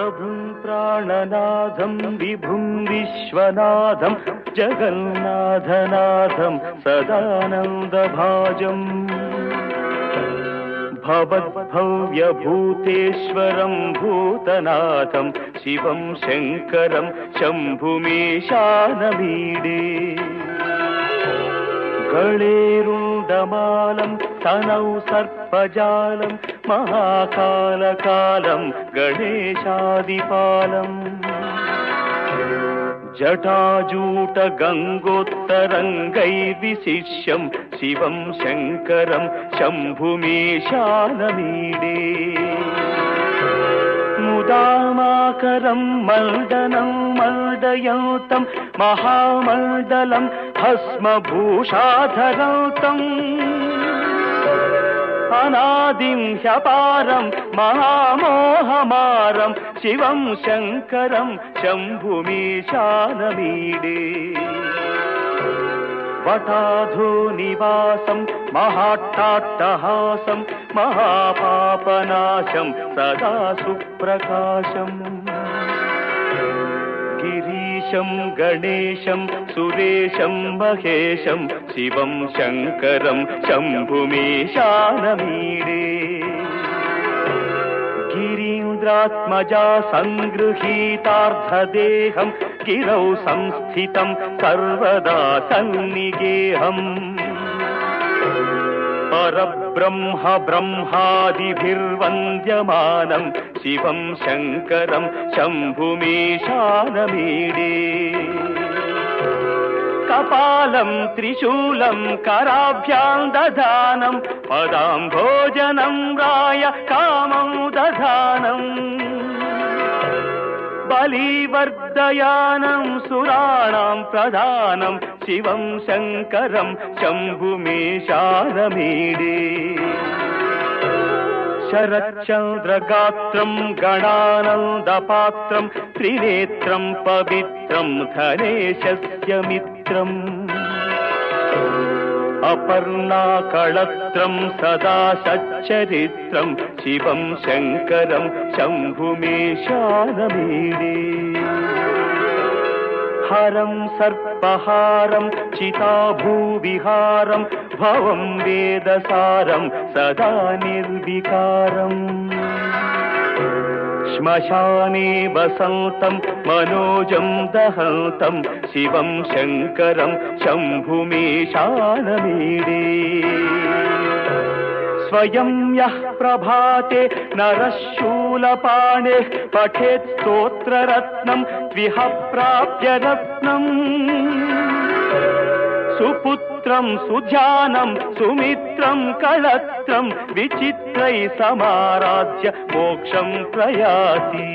प्रभुं प्राणनाथं विभुं विश्वनाथं जगन्नाथनाथं सदानन्दभाजम् भवद्भव्यभूतेश्वरं भूतनाथं शिवं शङ्करं शम्भुमीशानमीडे गळेरुण्डमालं तनौ सर्पजालं महाकालकालं गणेशादिपालम् जटाजूटगङ्गोत्तरङ्गैर्विशिष्यं शिवं शङ्करं शम्भुमीशानमीडे मुदामाकरं मण्डनं मण्डयन्तं महामण्डलं भस्मभूषाधरन्तम् अनादिं ह्यपारं महामोहमारं शिवं शङ्करं शम्भुमीशानमीडे वटाधोनिवासं महाट्टाट्टहासं महापापनाशं सदा सुप्रकाशम् गिरीशं गणेशं सुरेशं महेशं शिवं शङ्करं शम्भुमीशानमीडे गिरीन्द्रात्मजा सङ्गृहीतार्धदेहं गिरौ संस्थितं सर्वदा सन्निगेहम् परब्रह्म ब्रह्मादिभिर्वन्द्यमानं शिवं शङ्करं शम्भुमीशानमीडे कपालं त्रिशूलं कराभ्यां दधानं पदाम्भोजनं राय कामं दधानम् बलिवर्धयानं सुराणां प्रधानं शिवं शङ्करं शम्भुमीशानमीडे शरच्चन्द्रगात्रं गणानन्दपात्रं त्रिनेत्रं पवित्रं गणेशस्य मित्रम् अपर्णाकळत्रं सदा सच्चरित्रं शिवं शङ्करं शम्भुमीशानमीडे हरं सर्पहारं चिताभूविहारं भवं वेदसारं सदा निर्विकारम् श्मशाने वसन्तं मनोजं दहन्तं शिवं शङ्करं शम्भुमीशानमीडे स्वयं यः प्रभाते नरः शूलपाणेः पठेत् स्तोत्ररत्नं त्विह प्राप्य रत्नम् सुपुत्रं सुध्यानं सुमित्रं कलत्रं विचित्रैः समाराध्य मोक्षं प्रयाति।